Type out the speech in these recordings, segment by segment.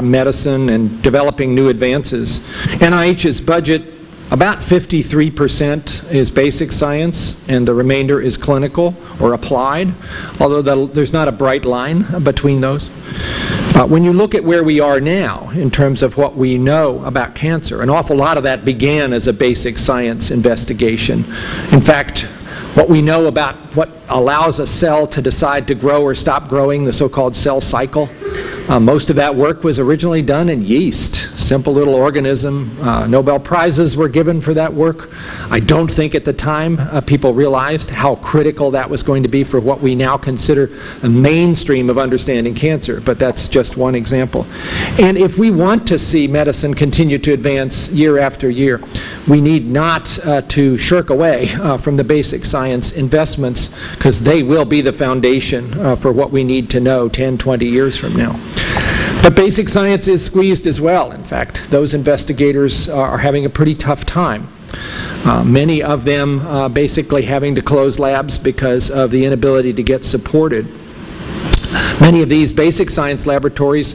medicine and developing new advances. NIH's budget, about 53% is basic science, and the remainder is clinical or applied, although there's not a bright line between those. When you look at where we are now in terms of what we know about cancer, an awful lot of that began as a basic science investigation. In fact, what we know about what allows a cell to decide to grow or stop growing, the so-called cell cycle, most of that work was originally done in yeast, simple little organism. Nobel Prizes were given for that work. I don't think at the time people realized how critical that was going to be for what we now consider a mainstream of understanding cancer, but that's just one example. And if we want to see medicine continue to advance year after year, we need not to shirk away from the basic science investments, because they will be the foundation for what we need to know 10, 20 years from now. But basic science is squeezed as well. In fact, those investigators are having a pretty tough time. Many of them basically having to close labs because of the inability to get supported. Many of these basic science laboratories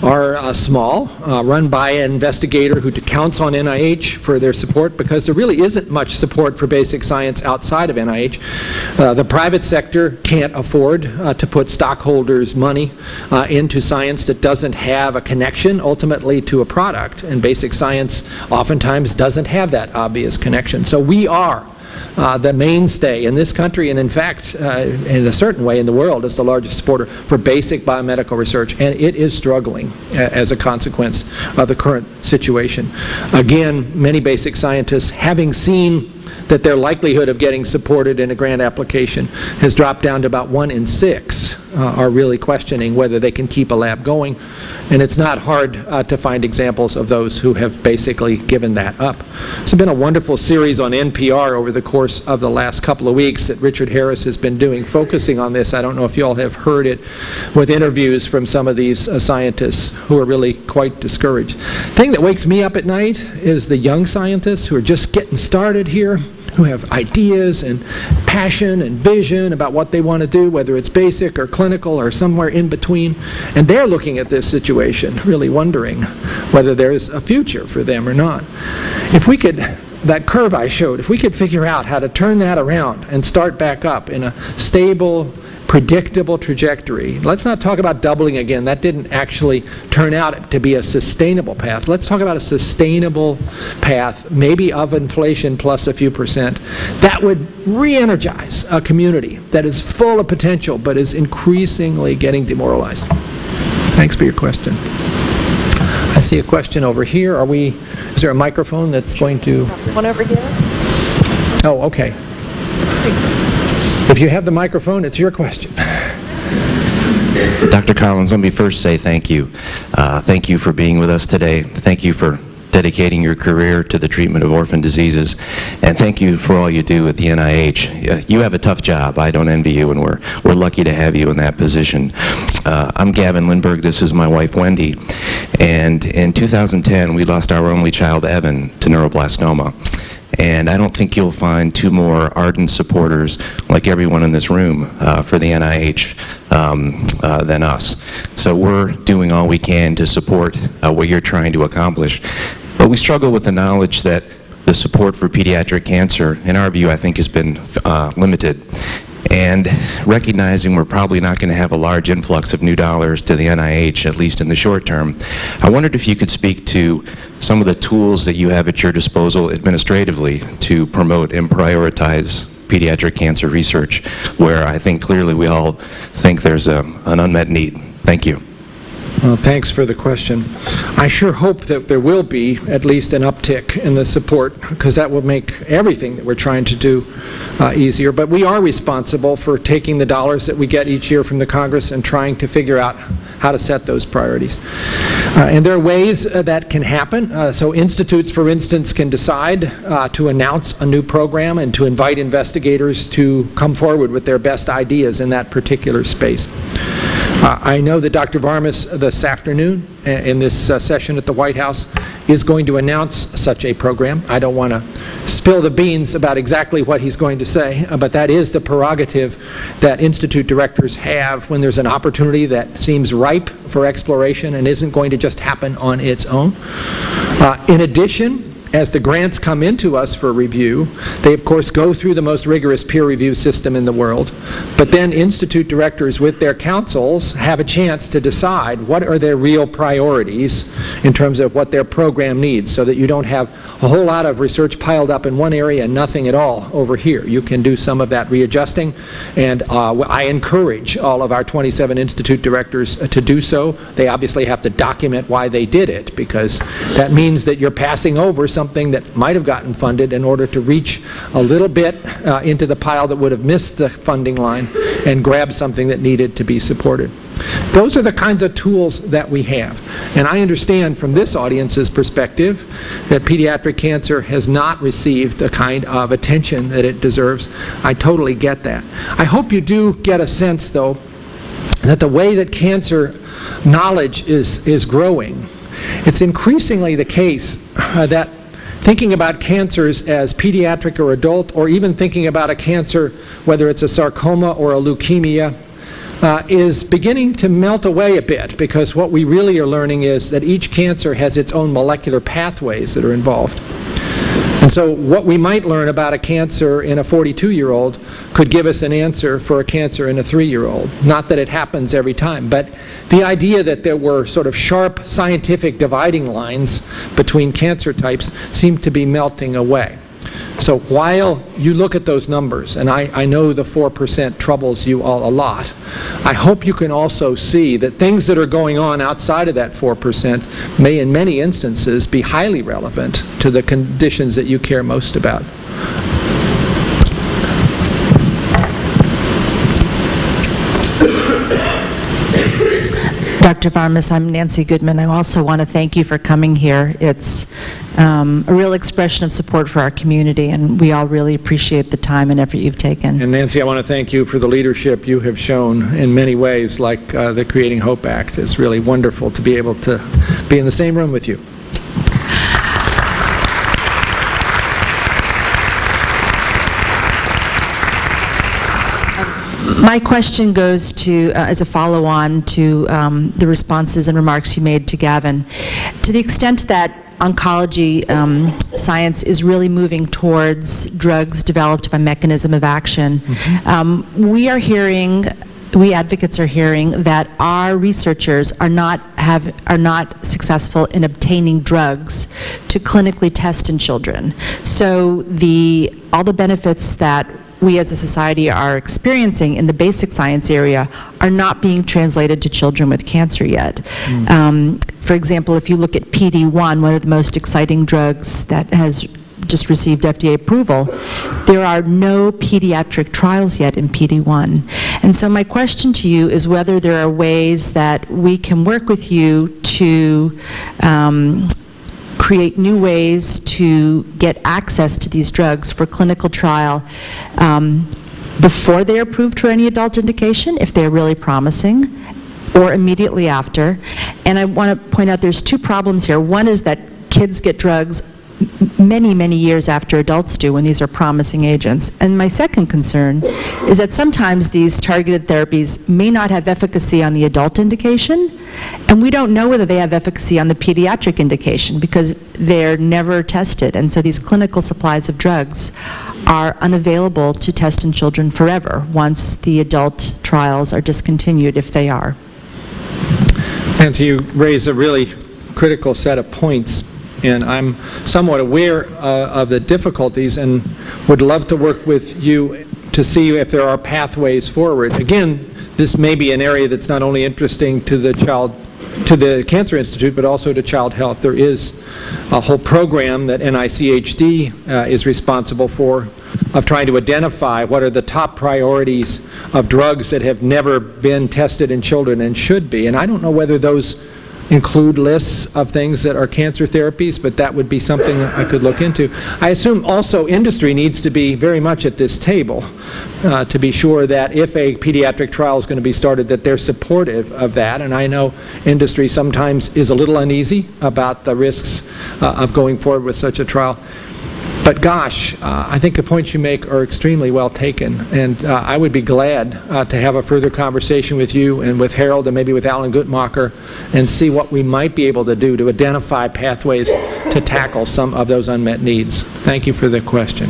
are small, run by an investigator who counts on NIH for their support, because there really isn't much support for basic science outside of NIH. The private sector can't afford to put stockholders' money into science that doesn't have a connection ultimately to a product, and basic science oftentimes doesn't have that obvious connection. So we are the mainstay in this country, and in fact, in a certain way in the world, is the largest supporter for basic biomedical research, and it is struggling as a consequence of the current situation. Again, many basic scientists, having seen that their likelihood of getting supported in a grant application has dropped down to about 1 in 6, are really questioning whether they can keep a lab going. And it's not hard to find examples of those who have basically given that up. It's been a wonderful series on NPR over the course of the last couple of weeks that Richard Harris has been doing, focusing on this. I don't know if you all have heard it, with interviews from some of these scientists who are really quite discouraged. The thing that wakes me up at night is the young scientists who are just getting started here, who have ideas and passion and vision about what they want to do, whether it's basic or clinical or somewhere in between. And they're looking at this situation, really wondering whether there's a future for them or not. If we could, that curve I showed, if we could figure out how to turn that around and start back up in a stable, predictable trajectory. Let's not talk about doubling again. That didn't actually turn out to be a sustainable path. Let's talk about a sustainable path, maybe of inflation plus a few percent. That would re-energize a community that is full of potential but is increasingly getting demoralized. Thanks for your question. I see a question over here. Is there a microphone that's going to... One over here. Oh, okay. If you have the microphone, it's your question. Dr. Collins, let me first say thank you. Thank you for being with us today. Thank you for dedicating your career to the treatment of orphan diseases. And thank you for all you do at the NIH. You have a tough job. I don't envy you, and we're lucky to have you in that position. I'm Gavin Lindbergh. This is my wife, Wendy. And in 2010, we lost our only child, Evan, to neuroblastoma. And I don't think you'll find two more ardent supporters, like everyone in this room, for the NIH than us. So we're doing all we can to support what you're trying to accomplish. But we struggle with the knowledge that the support for pediatric cancer, in our view, I think has been limited. And recognizing we're probably not going to have a large influx of new dollars to the NIH, at least in the short term, I wondered if you could speak to some of the tools that you have at your disposal administratively to promote and prioritize pediatric cancer research, where I think clearly we all think there's an unmet need. Thank you. Well, thanks for the question. I sure hope that there will be at least an uptick in the support, because that will make everything that we're trying to do easier. But we are responsible for taking the dollars that we get each year from the Congress and trying to figure out how to set those priorities. And there are ways that can happen. So institutes, for instance, can decide to announce a new program and to invite investigators to come forward with their best ideas in that particular space. I know that Dr. Varmus this afternoon in this session at the White House is going to announce such a program. I don't want to spill the beans about exactly what he's going to say, but that is the prerogative that institute directors have when there's an opportunity that seems ripe for exploration and isn't going to just happen on its own. In addition, as the grants come into us for review, they of course go through the most rigorous peer review system in the world, but then institute directors with their councils have a chance to decide what are their real priorities in terms of what their program needs, so that you don't have a whole lot of research piled up in one area and nothing at all over here. You can do some of that readjusting, and I encourage all of our 27 institute directors to do so. They obviously have to document why they did it, because that means that you're passing over something that might have gotten funded in order to reach a little bit into the pile that would have missed the funding line and grab something that needed to be supported. Those are the kinds of tools that we have. And I understand from this audience's perspective that pediatric cancer has not received the kind of attention that it deserves. I totally get that. I hope you do get a sense, though, that the way that cancer knowledge is growing, it's increasingly the case that thinking about cancers as pediatric or adult, or even thinking about a cancer, whether it's a sarcoma or a leukemia, is beginning to melt away a bit, because what we really are learning is that each cancer has its own molecular pathways that are involved. And so what we might learn about a cancer in a 42-year-old could give us an answer for a cancer in a 3-year-old. Not that it happens every time, but the idea that there were sort of sharp scientific dividing lines between cancer types seemed to be melting away. So while you look at those numbers, and I know the 4% troubles you all a lot, I hope you can also see that things that are going on outside of that 4% may in many instances be highly relevant to the conditions that you care most about. Dr. Varmus, I'm Nancy Goodman. I also want to thank you for coming here. It's a real expression of support for our community, and we all really appreciate the time and effort you've taken. And Nancy, I want to thank you for the leadership you have shown in many ways, like the Creating Hope Act. It's really wonderful to be able to be in the same room with you. My question goes to, as a follow-on to the responses and remarks you made to Gavin. To the extent that oncology science is really moving towards drugs developed by mechanism of action, we are hearing, we advocates are hearing that our researchers are not successful in obtaining drugs to clinically test in children. So all the benefits that we as a society are experiencing in the basic science area are not being translated to children with cancer yet. For example, if you look at PD-1, one of the most exciting drugs that has just received FDA approval, there are no pediatric trials yet in PD-1. And so my question to you is whether there are ways that we can work with you to create new ways to get access to these drugs for clinical trial before they're approved for any adult indication, if they're really promising, or immediately after. And I want to point out there's two problems here. One is that kids get drugs many, many years after adults do when these are promising agents. And my second concern is that sometimes these targeted therapies may not have efficacy on the adult indication, and we don't know whether they have efficacy on the pediatric indication because they're never tested. And so these clinical supplies of drugs are unavailable to test in children forever once the adult trials are discontinued, if they are. Nancy, you raise a really critical set of points, and I'm somewhat aware of the difficulties and would love to work with you to see if there are pathways forward. Again, this may be an area that's not only interesting to the Cancer Institute, but also to child health. There is a whole program that NICHD is responsible for, of trying to identify what are the top priorities of drugs that have never been tested in children and should be. And I don't know whether those include lists of things that are cancer therapies, but that would be something that I could look into. I assume also industry needs to be very much at this table to be sure that if a pediatric trial is going to be started, that they're supportive of that. And I know industry sometimes is a little uneasy about the risks of going forward with such a trial. But gosh, I think the points you make are extremely well taken, and I would be glad to have a further conversation with you and with Harold and maybe with Alan Guttmacher and see what we might be able to do to identify pathways to tackle some of those unmet needs. Thank you for the question.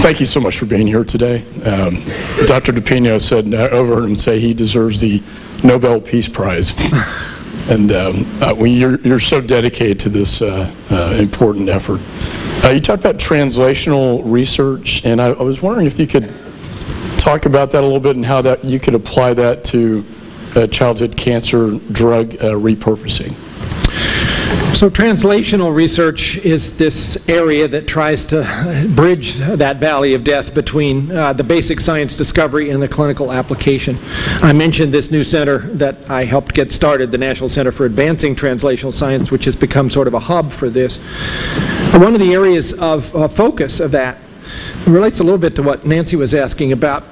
Thank you so much for being here today. Dr. DePino said, I overheard him say he deserves the Nobel Peace Prize. And you're so dedicated to this important effort. You talked about translational research, and I was wondering if you could talk about that a little bit and how that you could apply that to childhood cancer drug repurposing. So translational research is this area that tries to bridge that valley of death between the basic science discovery and the clinical application. I mentioned this new center that I helped get started, the National Center for Advancing Translational Science, which has become sort of a hub for this. One of the areas of focus of that relates a little bit to what Nancy was asking about,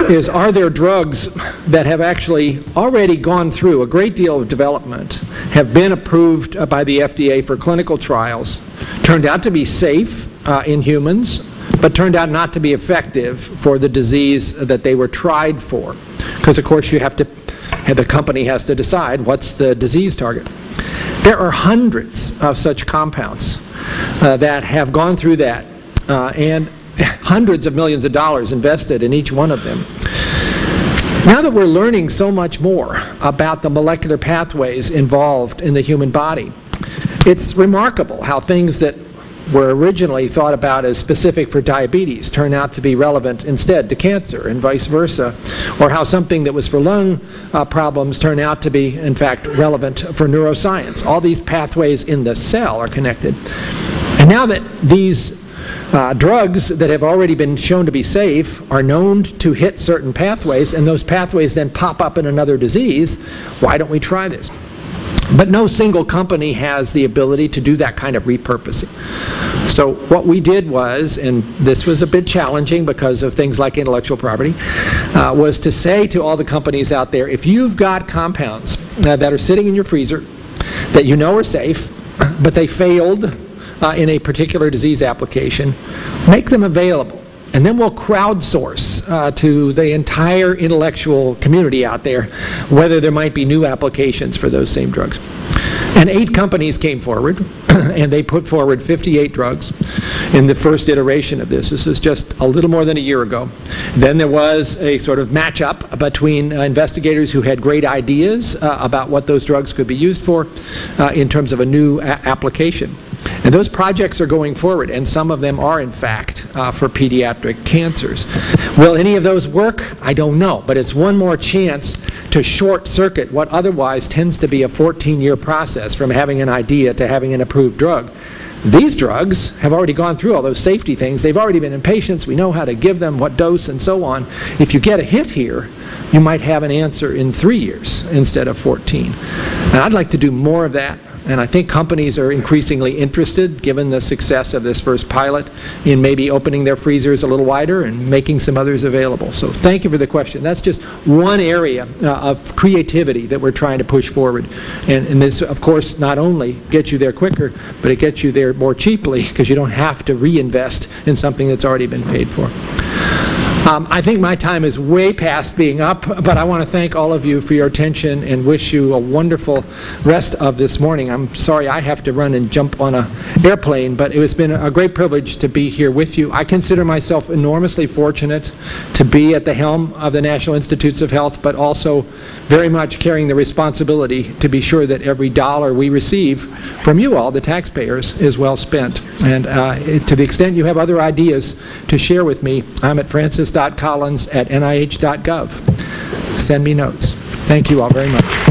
is are there drugs that have actually already gone through a great deal of development, have been approved by the FDA for clinical trials, turned out to be safe in humans, but turned out not to be effective for the disease that they were tried for? Because of course you have to, the company has to decide what's the disease target. There are hundreds of such compounds that have gone through that, and hundreds of millions of dollars invested in each one of them. Now that we're learning so much more about the molecular pathways involved in the human body, it's remarkable how things that were originally thought about as specific for diabetes turn out to be relevant instead to cancer, and vice versa, or how something that was for lung problems turn out to be, in fact, relevant for neuroscience. All these pathways in the cell are connected. And now that these drugs that have already been shown to be safe are known to hit certain pathways, and those pathways then pop up in another disease, why don't we try this? But no single company has the ability to do that kind of repurposing. So what we did was, and this was a bit challenging because of things like intellectual property, was to say to all the companies out there, if you've got compounds that are sitting in your freezer that you know are safe, but they failed in a particular disease application, make them available. And then we'll crowdsource to the entire intellectual community out there whether there might be new applications for those same drugs. And 8 companies came forward, and they put forward 58 drugs in the first iteration of this. This is just a little more than a year ago. Then there was a sort of match-up between investigators who had great ideas about what those drugs could be used for in terms of a new application. And those projects are going forward, and some of them are, in fact, for pediatric cancers. Will any of those work? I don't know, but it's one more chance to short-circuit what otherwise tends to be a 14-year process from having an idea to having an approved drug. These drugs have already gone through all those safety things. They've already been in patients. We know how to give them, what dose, and so on. If you get a hit here, you might have an answer in 3 years instead of 14. And I'd like to do more of that. And I think companies are increasingly interested, given the success of this first pilot, in maybe opening their freezers a little wider and making some others available. So thank you for the question. That's just one area of creativity that we're trying to push forward. And this, of course, not only gets you there quicker, but it gets you there more cheaply because you don't have to reinvest in something that's already been paid for. I think my time is way past being up, but I want to thank all of you for your attention and wish you a wonderful rest of this morning. I'm sorry I have to run and jump on an airplane, but it has been a great privilege to be here with you. I consider myself enormously fortunate to be at the helm of the National Institutes of Health, but also very much carrying the responsibility to be sure that every dollar we receive from you all, the taxpayers, is well spent. And to the extent you have other ideas to share with me, I'm at francis.collins@nih.gov. Send me notes. Thank you all very much.